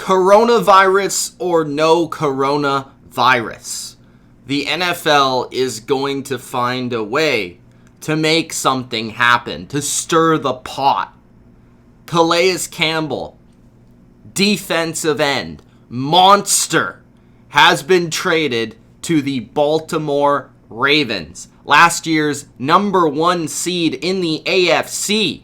Coronavirus or no coronavirus, the NFL is going to find a way to make something happen, to stir the pot. Calais Campbell, defensive end, monster, has been traded to the Baltimore Ravens. Last year's number 1 seed in the AFC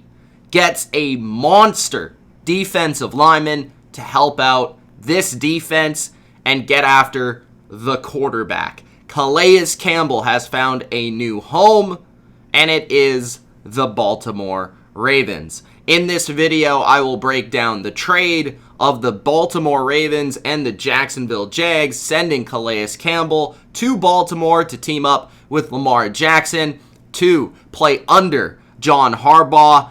gets a monster defensive lineman to help out this defense and get after the quarterback. Calais Campbell has found a new home, and it is the Baltimore Ravens. In this video, I will break down the trade of the Baltimore Ravens and the Jacksonville Jags, sending Calais Campbell to Baltimore to team up with Lamar Jackson to play under John Harbaugh.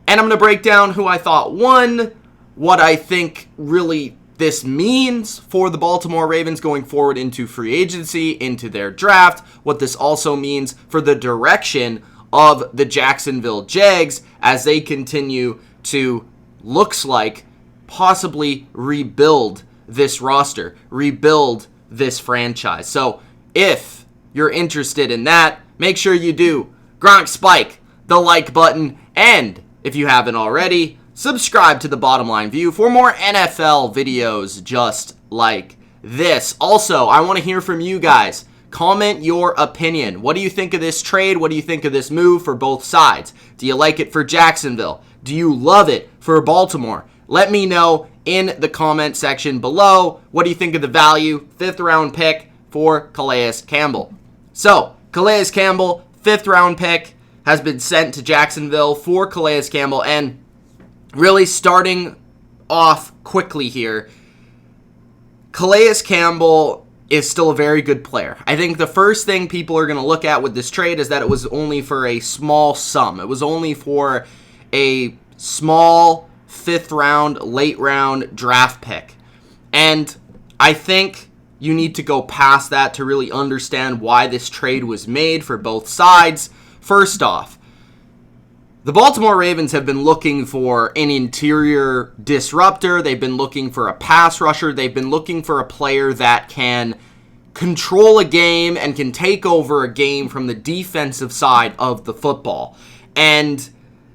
And I'm going to break down who I thought won, what I think really this means for the Baltimore Ravens going forward into free agency, into their draft, what this also means for the direction of the Jacksonville Jags as they continue to, looks like, possibly rebuild this roster, rebuild this franchise. So if you're interested in that, make sure you do Gronk Spike the like button, and if you haven't already, subscribe to the Bottom Line View for more NFL videos just like this. Also, I want to hear from you guys. Comment your opinion. What do you think of this trade? What do you think of this move for both sides? Do you like it for Jacksonville? Do you love it for Baltimore? Let me know in the comment section below. What do you think of the value? 5th round pick for Calais Campbell. So, Calais Campbell, 5th round pick, has been sent to Jacksonville for Calais Campbell. And really starting off quickly here, Calais Campbell is still a very good player. I think the first thing people are going to look at with this trade is that it was only for a small sum. It was only for a small 5th round, late round draft pick. And I think you need to go past that to really understand why this trade was made for both sides. First off, the Baltimore Ravens have been looking for an interior disruptor. They've been looking for a pass rusher. They've been looking for a player that can control a game and can take over a game from the defensive side of the football. And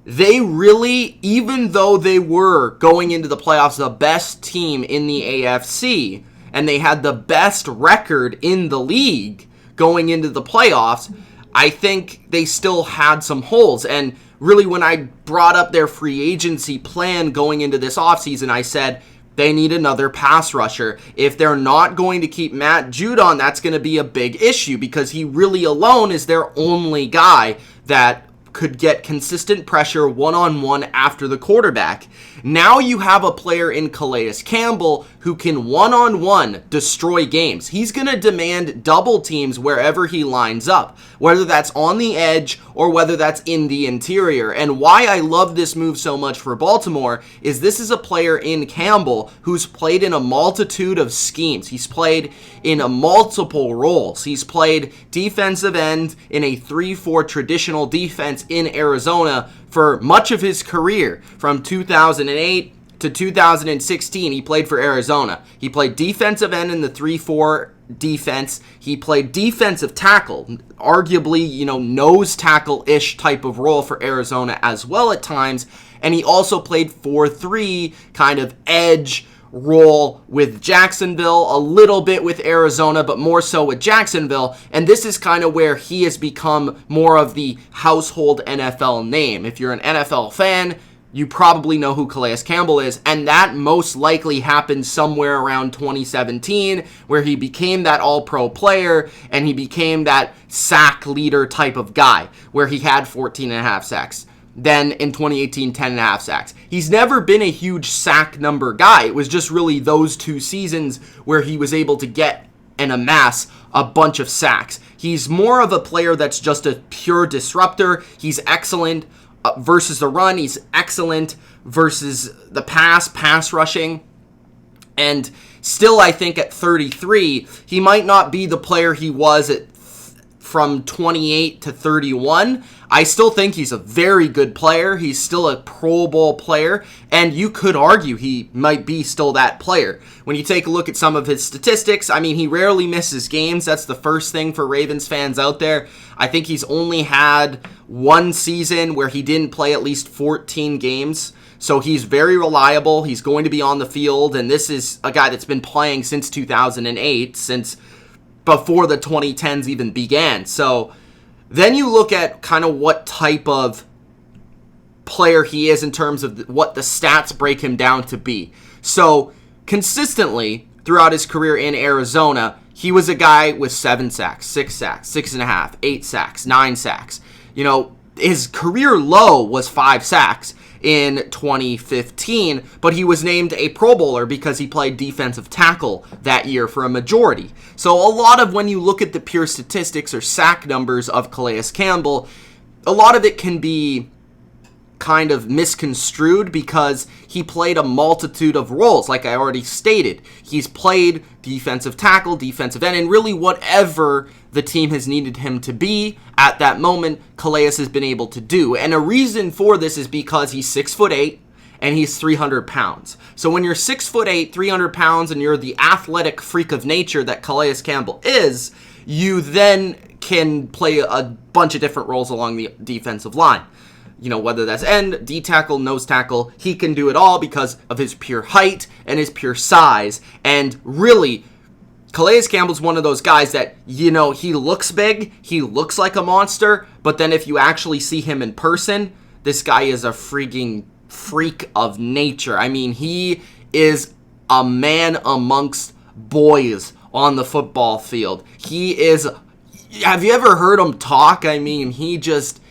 they really, even though they were going into the playoffs the best team in the AFC, and they had the best record in the league going into the playoffs, I think they still had some holes. And really, when I brought up their free agency plan going into this offseason, I said they need another pass rusher. If they're not going to keep Matt Judon, that's going to be a big issue because he really alone is their only guy that could get consistent pressure one-on-one after the quarterback. Now you have a player in Calais Campbell who can one-on-one destroy games. He's going to demand double teams wherever he lines up, whether that's on the edge or whether that's in the interior. And why I love this move so much for Baltimore is this is a player in Campbell who's played in a multitude of schemes. He's played in multiple roles. He's played defensive end in a 3-4 traditional defense in Arizona for much of his career. From 2008 to 2016, he played for Arizona. He played defensive end in the 3-4 defense. He played defensive tackle, arguably, nose tackle-ish type of role for Arizona as well at times. And he also played 4-3 kind of edge role with Jacksonville, a little bit with Arizona, but more so with Jacksonville. And this is kind of where he has become more of the household NFL name. If you're an NFL fan, you probably know who Calais Campbell is, and that most likely happened somewhere around 2017, where he became that all-pro player, and he became that sack leader type of guy, where he had 14.5 sacks. Then in 2018, 10.5 sacks. He's never been a huge sack number guy. It was just really those 2 seasons where he was able to get and amass a bunch of sacks. He's more of a player that's just a pure disruptor. He's excellent versus the run. He's excellent versus the pass rushing. And still, I think at 33, he might not be the player he was at from 28 to 31, I still think he's a very good player. He's still a Pro Bowl player, and you could argue he might be still that player. When you take a look at some of his statistics, I mean, he rarely misses games. That's the first thing for Ravens fans out there. I think he's only had one season where he didn't play at least 14 games. So he's very reliable. He's going to be on the field, and this is a guy that's been playing since 2008, since before the 2010s even began. So then you look at kind of what type of player he is in terms of what the stats break him down to be. So consistently throughout his career in Arizona, he was a guy with 7 sacks, 6 sacks, 6.5, 8 sacks, 9 sacks. You know, his career low was 5 sacks in 2015, but he was named a Pro Bowler because he played defensive tackle that year for a majority. So a lot of when you look at the pure statistics or sack numbers of Calais Campbell, a lot of it can be kind of misconstrued because he played a multitude of roles. Like I already stated, he's played defensive tackle, defensive end, and really whatever the team has needed him to be at that moment, Calais has been able to do. And a reason for this is because he's 6'8" and he's 300 pounds. So when you're 6'8", 300 pounds, and you're the athletic freak of nature that Calais Campbell is, you then can play a bunch of different roles along the defensive line. You know, whether that's end, D-tackle, nose tackle, he can do it all because of his pure height and his pure size. And really, Calais Campbell's one of those guys that, you know, he looks big, he looks like a monster, but then if you actually see him in person, this guy is a freaking freak of nature. I mean, he is a man amongst boys on the football field. He is, have you ever heard him talk? I mean, he just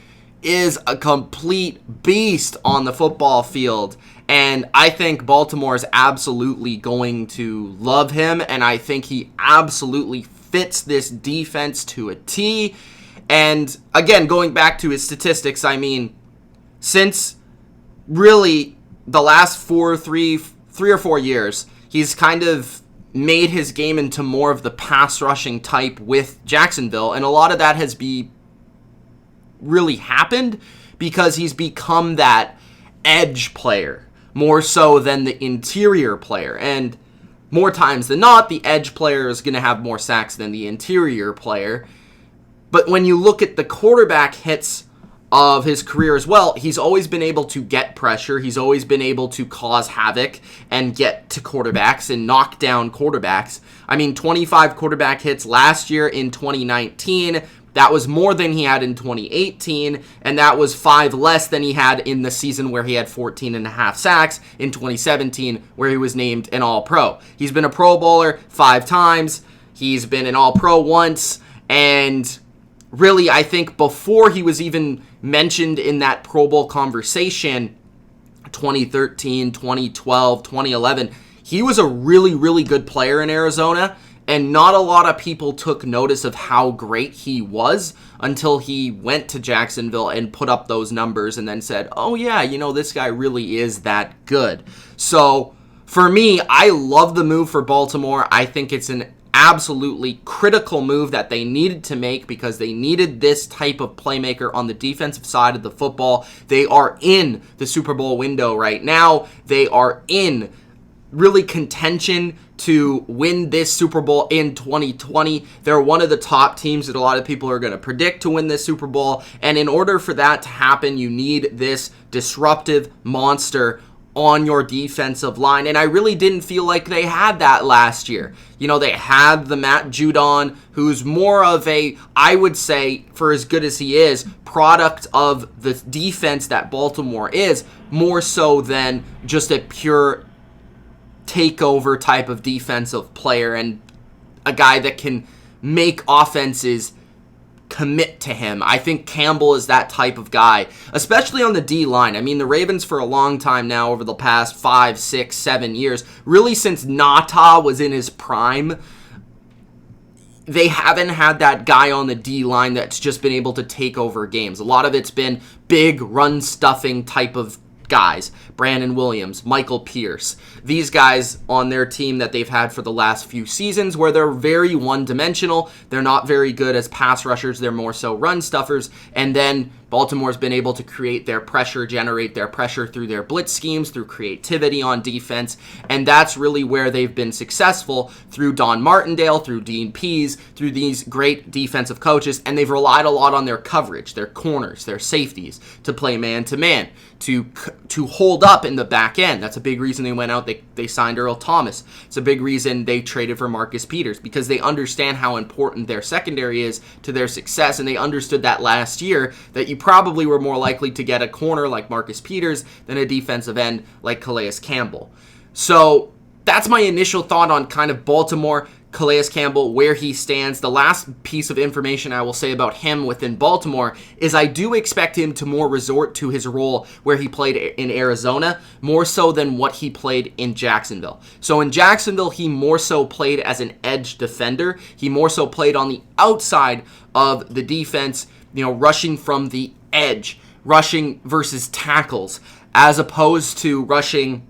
is a complete beast on the football field. And I think Baltimore is absolutely going to love him, and I think he absolutely fits this defense to a T. And again, going back to his statistics, I mean, since really the last 3 or 4 years, he's kind of made his game into more of the pass rushing type with Jacksonville, and a lot of that has really happened because he's become that edge player more so than the interior player. And more times than not, the edge player is going to have more sacks than the interior player. But when you look at the quarterback hits of his career as well, he's always been able to get pressure. He's always been able to cause havoc and get to quarterbacks and knock down quarterbacks. I mean, 25 quarterback hits last year in 2019. That was more than he had in 2018, and that was 5 less than he had in the season where he had 14.5 sacks in 2017, where he was named an All-Pro. He's been a Pro Bowler 5 times. He's been an All-Pro once, and really, I think before he was even mentioned in that Pro Bowl conversation, 2013, 2012, 2011, he was a really, really good player in Arizona. And not a lot of people took notice of how great he was until he went to Jacksonville and put up those numbers and then said, oh yeah, you know, this guy really is that good. So for me, I love the move for Baltimore. I think it's an absolutely critical move that they needed to make because they needed this type of playmaker on the defensive side of the football. They are in the Super Bowl window right now. They are in really contention to win this Super Bowl in 2020. They're one of the top teams that a lot of people are going to predict to win this Super Bowl. And in order for that to happen, you need this disruptive monster on your defensive line. And I really didn't feel like they had that last year. You know, they had the Matt Judon, who's more of a, I would say, for as good as he is, product of the defense that Baltimore is, more so than just a pure takeover type of defensive player and a guy that can make offenses commit to him. I think Campbell is that type of guy, especially on the D-line. I mean, the Ravens for a long time now, over the past 5, 6, 7 years, really since Nata was in his prime, they haven't had that guy on the D-line that's just been able to take over games. A lot of it's been big run-stuffing type of guys, Brandon Williams, Michael Pierce, these guys on their team that they've had for the last few seasons where they're very one-dimensional. They're not very good as pass rushers. They're more so run stuffers. And then Baltimore's been able to create their pressure, generate their pressure through their blitz schemes, through creativity on defense. And that's really where they've been successful through Don Martindale, through Dean Pease, through these great defensive coaches. And they've relied a lot on their coverage, their corners, their safeties to play man-to-man, to hold up in the back end. That's a big reason they went out. They signed Earl Thomas. It's a big reason they traded for Marcus Peters, because they understand how important their secondary is to their success, and they understood that last year that you probably were more likely to get a corner like Marcus Peters than a defensive end like Calais Campbell. So that's my initial thought on kind of Baltimore, Calais Campbell, where he stands. The last piece of information I will say about him within Baltimore is I do expect him to more resort to his role where he played in Arizona, more so than what he played in Jacksonville. So in Jacksonville, he more so played as an edge defender. He more so played on the outside of the defense, rushing from the edge, rushing versus tackles, as opposed to rushing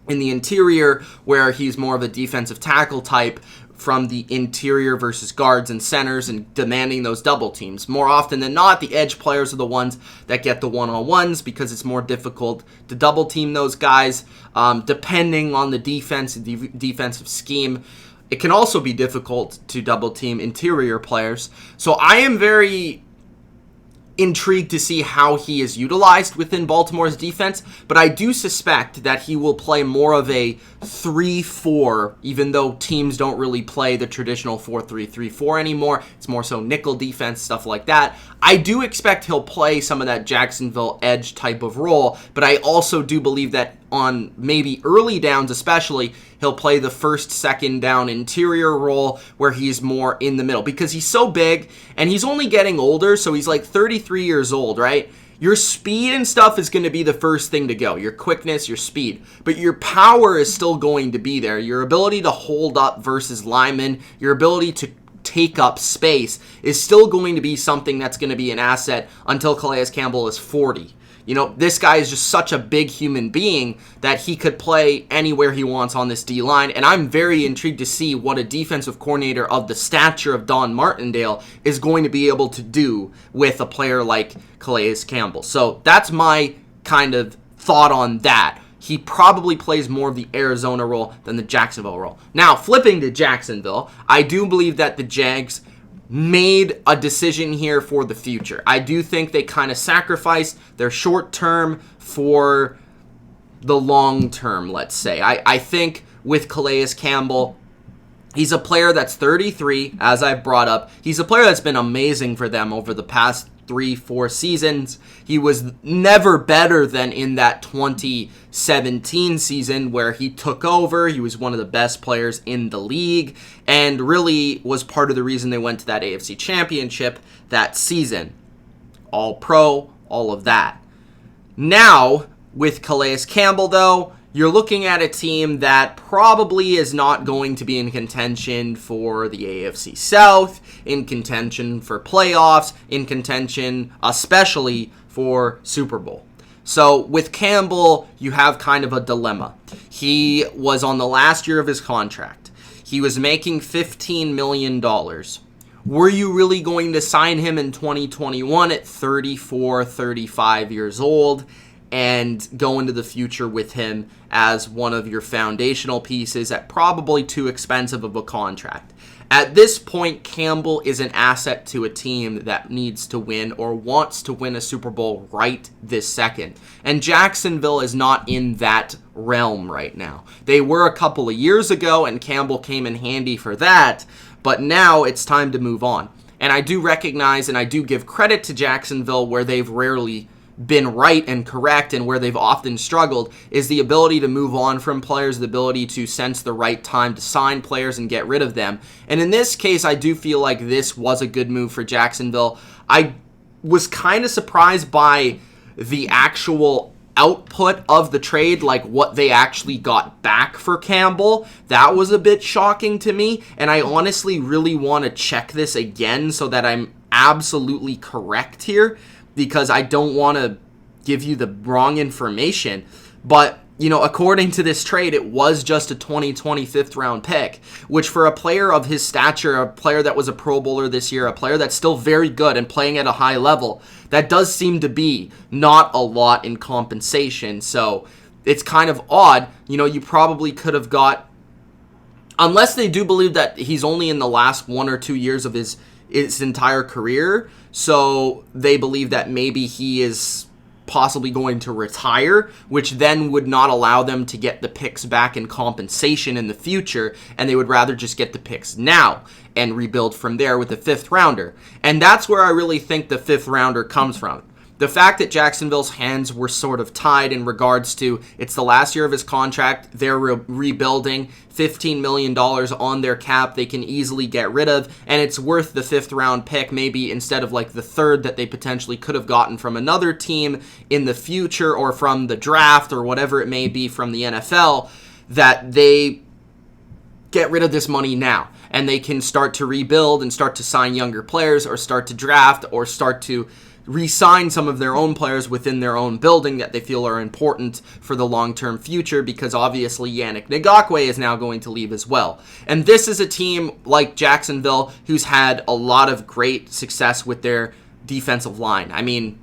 in the interior where he's more of a defensive tackle type from the interior versus guards and centers and demanding those double teams. More often than not, the edge players are the ones that get the one-on-ones because it's more difficult to double team those guys. Depending on the defense and defensive scheme, it can also be difficult to double team interior players. So I am very intrigued to see how he is utilized within Baltimore's defense, but I do suspect that he will play more of a 3-4, even though teams don't really play the traditional 4-3-3-4 anymore. It's more so nickel defense, stuff like that. I do expect he'll play some of that Jacksonville edge type of role, but I also do believe that on maybe early downs especially, he'll play the first, second down interior role where he's more in the middle because he's so big and he's only getting older, so he's like 33 years old, right? Your speed and stuff is going to be the first thing to go. Your quickness, your speed. But your power is still going to be there. Your ability to hold up versus linemen, your ability to take up space is still going to be something that's going to be an asset until Calais Campbell is 40. This guy is just such a big human being that he could play anywhere he wants on this D-line, and I'm very intrigued to see what a defensive coordinator of the stature of Don Martindale is going to be able to do with a player like Calais Campbell. So that's my kind of thought on that. He probably plays more of the Arizona role than the Jacksonville role. Now, flipping to Jacksonville, I do believe that the Jags made a decision here for the future. I do think they kind of sacrificed their short term for the long term, let's say. I think with Calais Campbell, he's a player that's 33, as I've brought up. He's a player that's been amazing for them over the past 3-4 seasons. He was never better than in that 2017 season where he took over. He was one of the best players in the league and really was part of the reason they went to that AFC Championship that season. All pro, all of that. Now, with Calais Campbell, though, you're looking at a team that probably is not going to be in contention for the AFC South, in contention for playoffs, in contention especially for Super Bowl. So with Campbell, you have kind of a dilemma. He was on the last year of his contract. He was making $15 million. Were you really going to sign him in 2021 at 34, 35 years old? And go into the future with him as one of your foundational pieces at probably too expensive of a contract. At this point, Campbell is an asset to a team that needs to win or wants to win a Super Bowl right this second. And Jacksonville is not in that realm right now. They were a couple of years ago, and Campbell came in handy for that, but now it's time to move on. And I do recognize and I do give credit to Jacksonville where they've rarely been right and correct, and where they've often struggled is the ability to move on from players, the ability to sense the right time to sign players and get rid of them. And in this case, I do feel like this was a good move for Jacksonville. I was kind of surprised by the actual output of the trade, like what they actually got back for Campbell. That was a bit shocking to me, and I honestly really want to check this again so that I'm absolutely correct here, because I don't want to give you the wrong information. But, according to this trade, it was just a 2020 fifth-round pick, which for a player of his stature, a player that was a Pro Bowler this year, a player that's still very good and playing at a high level, that does seem to be not a lot in compensation. So it's kind of odd. You probably could have got, unless they do believe that he's only in the last 1 or 2 years of his entire career, so they believe that maybe he is possibly going to retire, which then would not allow them to get the picks back in compensation in the future, and they would rather just get the picks now and rebuild from there with the fifth rounder. And that's where I really think the fifth rounder comes from. The fact that Jacksonville's hands were sort of tied in regards to it's the last year of his contract, they're rebuilding, $15 million on their cap they can easily get rid of, and it's worth the fifth round pick maybe instead of like the third that they potentially could have gotten from another team in the future or from the draft or whatever it may be from the NFL, that they get rid of this money now and they can start to rebuild and start to sign younger players or start to draft or start to re-sign some of their own players within their own building that they feel are important for the long-term future, because obviously Yannick Ngakoue is now going to leave as well. And this is a team like Jacksonville who's had a lot of great success with their defensive line. I mean,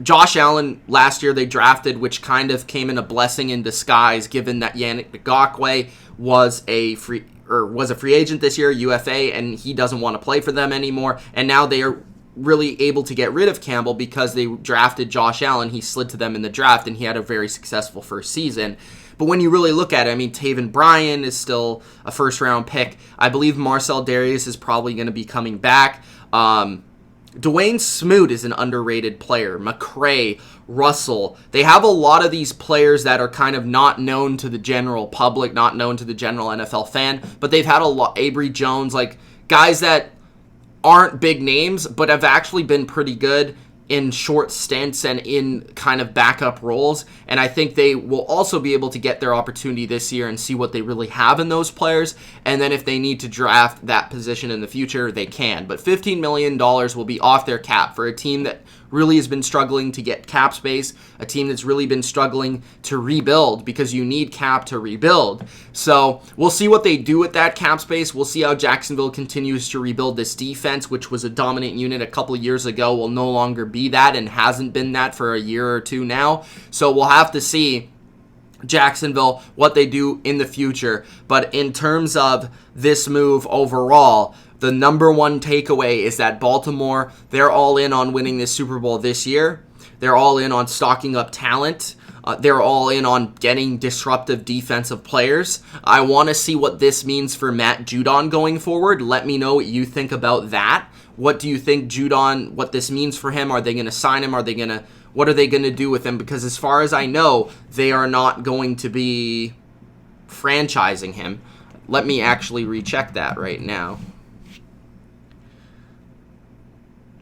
Josh Allen last year they drafted, which kind of came in a blessing in disguise given that Yannick Ngakoue was a free agent this year, UFA, and he doesn't want to play for them anymore. And now they are really able to get rid of Campbell because they drafted Josh Allen. He slid to them in the draft, and he had a very successful first season. But when you really look at it, I mean, Taven Bryan is still a first-round pick. I believe Marcel Darius is probably going to be coming back. Dwayne Smoot is an underrated player. McCray, Russell. They have a lot of these players that are kind of not known to the general public, not known to the general NFL fan, but they've had a lot. Avery Jones, like guys that aren't big names, but have actually been pretty good in short stints and in kind of backup roles. And I think they will also be able to get their opportunity this year and see what they really have in those players. And then if they need to draft that position in the future, they can. But $15 million will be off their cap for a team that really has been struggling to get cap space, a team that's really been struggling to rebuild, because you need cap to rebuild. So we'll see what they do with that cap space. We'll see how Jacksonville continues to rebuild this defense, which was a dominant unit a couple of years ago, will no longer be that and hasn't been that for a year or two now. So we'll have to see Jacksonville, what they do in the future. But in terms of this move overall, the number one takeaway is that Baltimore, they're all in on winning this Super Bowl this year. They're all in on stocking up talent. They're all in on getting disruptive defensive players. I want to see what this means for Matt Judon going forward. Let me know what you think about that. What do you think Judon, what this means for him? Are they going to sign him? What are they going to do with him? Because as far as I know, they are not going to be franchising him. Let me actually recheck that right now.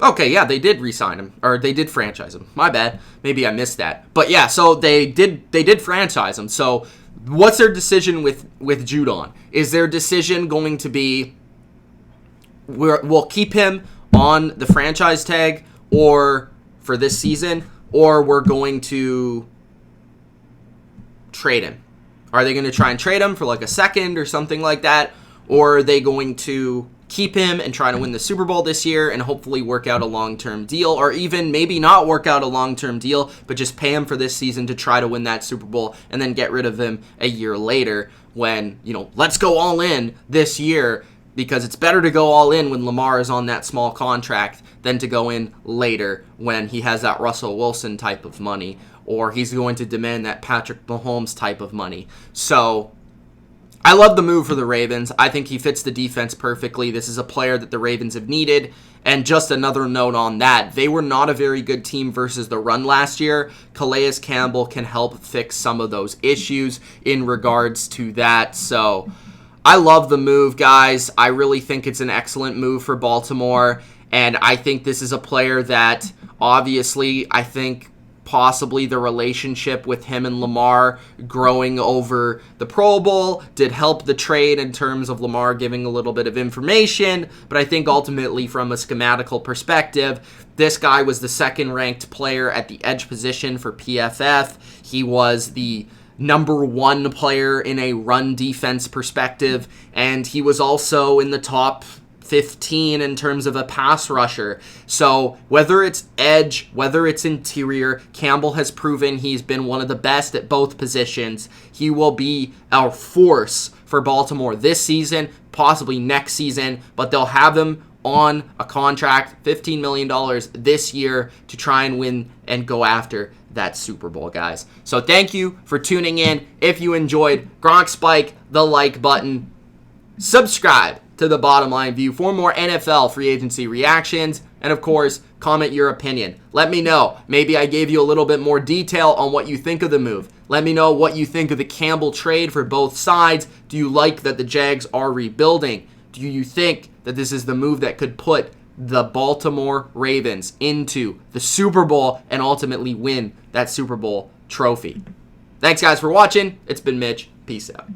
Okay, yeah, they did re-sign him, or they did franchise him. My bad. Maybe I missed that. But yeah, so they did franchise him. So what's their decision with Judon? Is their decision going to be we'll keep him on the franchise tag or for this season, or we're going to trade him? Are they going to try and trade him for like a second or something like that? Or are they going to keep him and try to win the Super Bowl this year and hopefully work out a long-term deal, or even maybe not work out a long-term deal, but just pay him for this season to try to win that Super Bowl and then get rid of him a year later when, let's go all in this year, because it's better to go all in when Lamar is on that small contract than to go in later when he has that Russell Wilson type of money, or he's going to demand that Patrick Mahomes type of money. So I love the move for the Ravens. I think he fits the defense perfectly. This is a player that the Ravens have needed. And just another note on that, they were not a very good team versus the run last year. Calais Campbell can help fix some of those issues in regards to that. So I love the move, guys. I really think it's an excellent move for Baltimore. And I think this is a player that obviously I think possibly the relationship with him and Lamar growing over the Pro Bowl did help the trade in terms of Lamar giving a little bit of information, but I think ultimately from a schematical perspective, this guy was the second-ranked player at the edge position for PFF. He was the number 1 player in a run defense perspective, and he was also in the top 15 in terms of a pass rusher. So whether it's edge, whether it's interior, Campbell has proven he's been one of the best at both positions. He will be our force for Baltimore this season, possibly next season, but they'll have him on a contract, $15 million this year to try and win and go after that Super Bowl, guys. So thank you for tuning in. If you enjoyed, Gronk Spike the like button. Subscribe to the Bottom Line View for more NFL free agency reactions. And of course, comment your opinion. Let me know. Maybe I gave you a little bit more detail on what you think of the move. Let me know what you think of the Campbell trade for both sides. Do you like that the Jags are rebuilding? Do you think that this is the move that could put the Baltimore Ravens into the Super Bowl and ultimately win that Super Bowl trophy? Thanks, guys, for watching. It's been Mitch. Peace out.